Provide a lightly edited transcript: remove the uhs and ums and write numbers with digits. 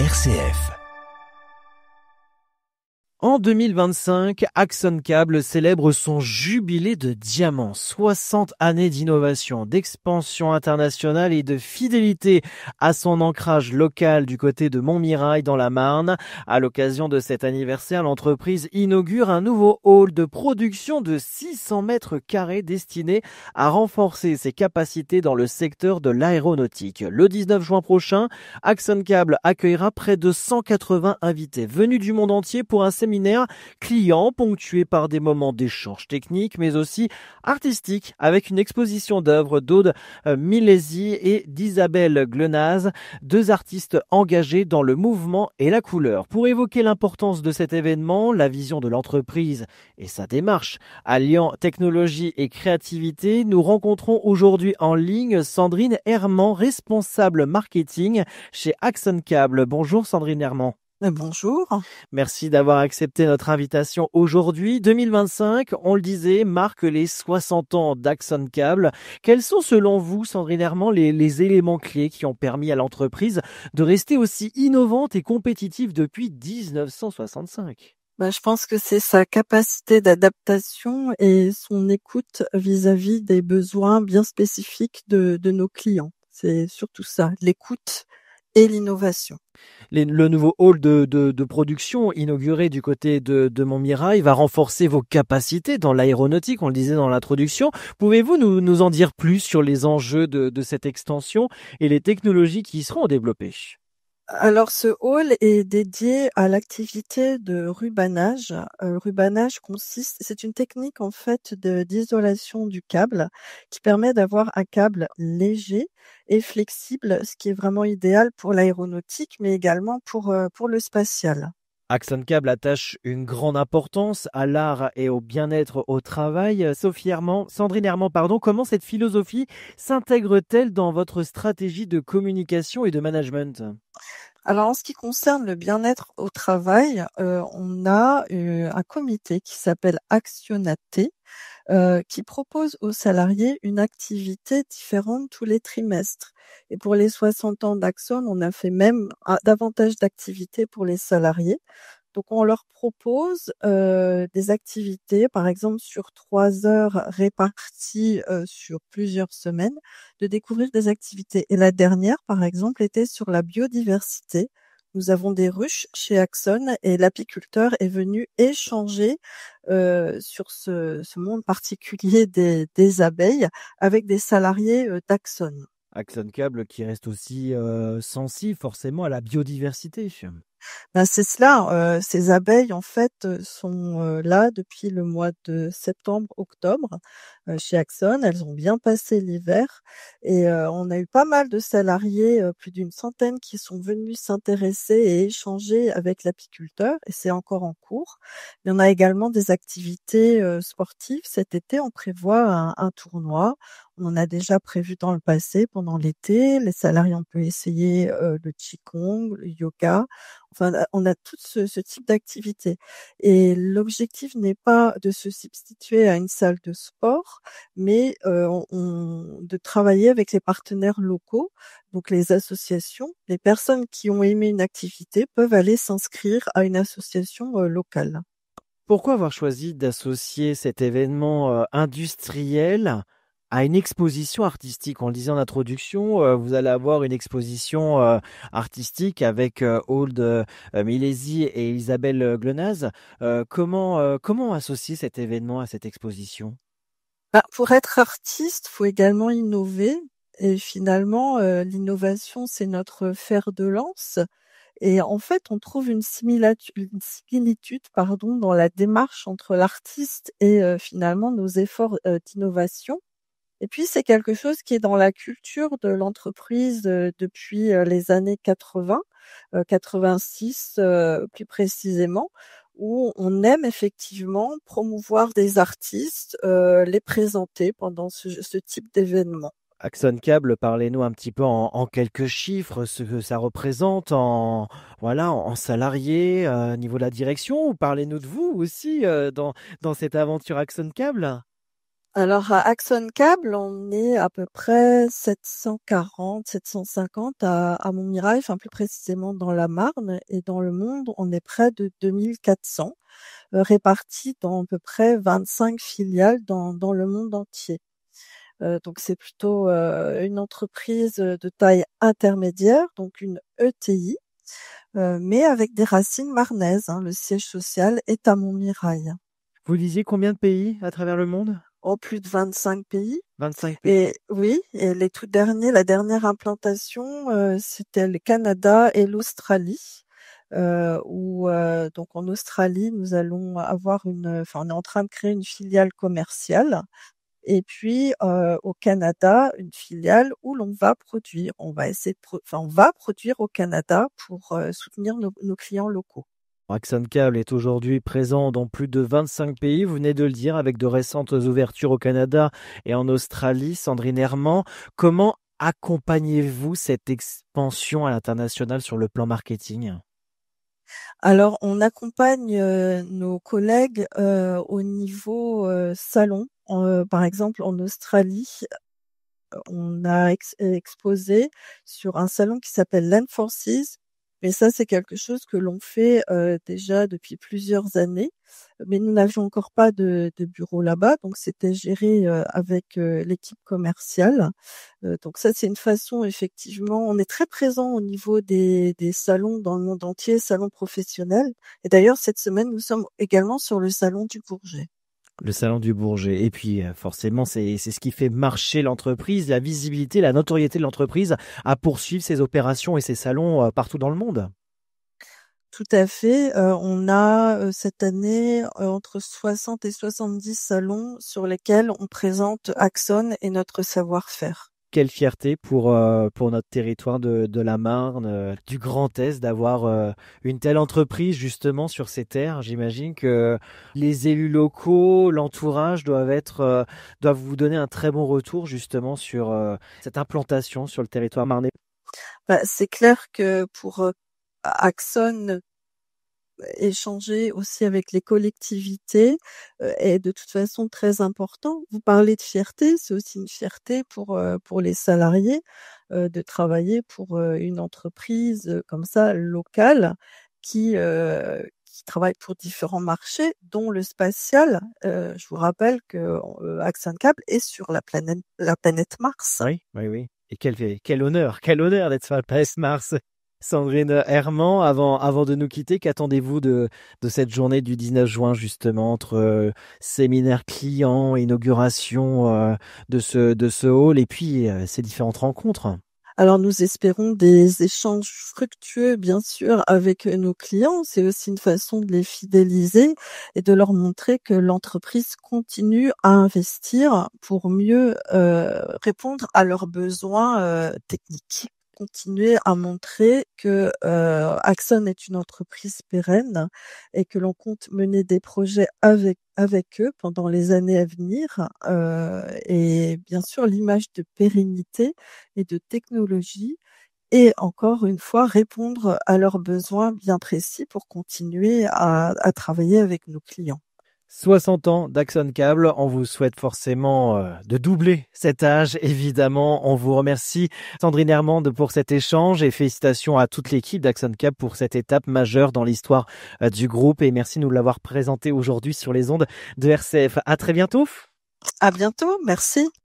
RCF. En 2025, Axon Cable célèbre son jubilé de diamant. 60 années d'innovation, d'expansion internationale et de fidélité à son ancrage local du côté de Montmirail dans la Marne. À l'occasion de cet anniversaire, l'entreprise inaugure un nouveau hall de production de 600 mètres carrés destiné à renforcer ses capacités dans le secteur de l'aéronautique. Le 19 juin prochain, Axon Cable accueillera près de 180 invités venus du monde entier pour un séminaire client ponctué par des moments d'échange technique mais aussi artistique avec une exposition d'œuvres d'Aude Milesi et d'Isabelle Glenaz, deux artistes engagés dans le mouvement et la couleur. Pour évoquer l'importance de cet événement, la vision de l'entreprise et sa démarche alliant technologie et créativité, nous rencontrons aujourd'hui en ligne Sandrine Herman, responsable marketing chez Axon Cable. Bonjour Sandrine Herman. Bonjour. Merci d'avoir accepté notre invitation aujourd'hui. 2025, on le disait, marque les 60 ans d'Axon Cable. Quels sont selon vous, Sandrine Herman, les éléments clés qui ont permis à l'entreprise de rester aussi innovante et compétitive depuis 1965 ? Je pense que c'est sa capacité d'adaptation et son écoute vis-à-vis des besoins bien spécifiques de nos clients. C'est surtout ça, l'écoute et l'innovation. Le nouveau hall de production inauguré du côté de Montmirail va renforcer vos capacités dans l'aéronautique, on le disait dans l'introduction. Pouvez-vous nous en dire plus sur les enjeux de cette extension et les technologies qui y seront développées ? Alors ce hall est dédié à l'activité de rubanage. Rubanage c'est une technique en fait d'isolation du câble qui permet d'avoir un câble léger et flexible, ce qui est vraiment idéal pour l'aéronautique, mais également pour le spatial. Axon Cable attache une grande importance à l'art et au bien-être au travail. Sandrine Herman, comment cette philosophie s'intègre-t-elle dans votre stratégie de communication et de management ? Alors en ce qui concerne le bien-être au travail, on a un comité qui s'appelle Actionaté, qui propose aux salariés une activité différente tous les trimestres. Et pour les 60 ans d'Axon, on a fait même davantage d'activités pour les salariés. Donc on leur propose des activités, par exemple sur 3 heures réparties sur plusieurs semaines, de découvrir des activités. Et la dernière, par exemple, était sur la biodiversité. Nous avons des ruches chez Axon et l'apiculteur est venu échanger sur ce monde particulier des abeilles avec des salariés d'Axon. Axon Cable qui reste aussi sensible forcément à la biodiversité. C'est cela, ces abeilles en fait, sont, là depuis le mois de septembre-octobre, chez Axon. Elles ont bien passé l'hiver et on a eu pas mal de salariés, plus d'une centaine qui sont venus s'intéresser et échanger avec l'apiculteur et c'est encore en cours. Il y en a également des activités, sportives. Cet été, on prévoit un tournoi. On en a déjà prévu dans le passé pendant l'été. Les salariés ont pu essayer, le qigong, le yoga. Enfin, on a tout ce type d'activité et l'objectif n'est pas de se substituer à une salle de sport, mais de travailler avec les partenaires locaux, donc les associations. Les personnes qui ont aimé une activité peuvent aller s'inscrire à une association, locale. Pourquoi avoir choisi d'associer cet événement industriel à une exposition artistique ? On le disait en introduction, vous allez avoir une exposition artistique avec Aude Milesi et Isabelle Glenaz. Comment associer cet événement à cette exposition ? Pour être artiste, faut également innover et finalement, l'innovation, c'est notre fer de lance. Et en fait, on trouve une similitude, dans la démarche entre l'artiste et finalement nos efforts, d'innovation. Et puis c'est quelque chose qui est dans la culture de l'entreprise, depuis, les années 80, 86, plus précisément, où on aime effectivement promouvoir des artistes, les présenter pendant ce type d'événement. Axon Cable, parlez-nous un petit peu en quelques chiffres, ce que ça représente en salariés, au niveau de la direction, ou parlez-nous de vous aussi dans cette aventure Axon Cable. Alors à Axon Câble, on est à peu près 740, 750 à Montmirail, enfin plus précisément dans la Marne, et dans le monde, on est près de 2400, répartis dans à peu près 25 filiales dans le monde entier. Donc c'est plutôt une entreprise de taille intermédiaire, donc une ETI, mais avec des racines marnaises, hein. Le siège social est à Montmirail. Vous disiez combien de pays à travers le monde? En plus de 25 pays. 25 pays. Et oui, et la dernière implantation, c'était le Canada et l'Australie, où donc en Australie, nous allons avoir on est en train de créer une filiale commerciale, et puis au Canada, une filiale où l'on va produire. On va essayer on va produire au Canada pour soutenir nos clients locaux. Axon Cable est aujourd'hui présent dans plus de 25 pays, vous venez de le dire, avec de récentes ouvertures au Canada et en Australie. Sandrine Herman, comment accompagnez-vous cette expansion à l'international sur le plan marketing? Alors, on accompagne nos collègues au niveau salon. Par exemple, en Australie, on a exposé sur un salon qui s'appelle Land4Seas, mais ça, c'est quelque chose que l'on fait déjà depuis plusieurs années. Mais nous n'avions encore pas de bureau là-bas, donc c'était géré avec l'équipe commerciale. Donc ça, c'est une façon, effectivement, on est très présent au niveau des salons dans le monde entier, salons professionnels. Et d'ailleurs, cette semaine, nous sommes également sur le salon du Bourget. Le salon du Bourget. Et puis, forcément, c'est ce qui fait marcher l'entreprise, la visibilité, la notoriété de l'entreprise à poursuivre ses opérations et ses salons partout dans le monde. Tout à fait. On a cette année entre 60 et 70 salons sur lesquels on présente Axon et notre savoir-faire. Quelle fierté pour notre territoire de la Marne, du Grand Est, d'avoir une telle entreprise justement sur ces terres. J'imagine que les élus locaux, l'entourage doivent vous donner un très bon retour justement sur cette implantation sur le territoire marnais. Bah, c'est clair que pour Axon, échanger aussi avec les collectivités est de toute façon très important. Vous parlez de fierté, c'est aussi une fierté pour les salariés de travailler pour une entreprise comme ça locale qui travaille pour différents marchés, dont le spatial. Je vous rappelle que Axon Cable est sur la planète Mars. Oui, oui, oui. Et quel honneur d'être sur la planète Mars. Sandrine Herman, avant de nous quitter, qu'attendez-vous de cette journée du 19 juin, justement, entre séminaire client, inauguration de ce hall et puis ces différentes rencontres? Alors nous espérons des échanges fructueux, bien sûr, avec nos clients. C'est aussi une façon de les fidéliser et de leur montrer que l'entreprise continue à investir pour mieux répondre à leurs besoins techniques. Continuer à montrer que Axon est une entreprise pérenne et que l'on compte mener des projets avec eux pendant les années à venir. Et bien sûr, l'image de pérennité et de technologie, et encore une fois répondre à leurs besoins bien précis pour continuer à travailler avec nos clients. 60 ans d'Axon Cable, on vous souhaite forcément de doubler cet âge, évidemment. On vous remercie, Sandrine Herman, pour cet échange et félicitations à toute l'équipe d'Axon Cable pour cette étape majeure dans l'histoire du groupe. Et merci de nous l'avoir présenté aujourd'hui sur les ondes de RCF. À très bientôt. À bientôt, merci.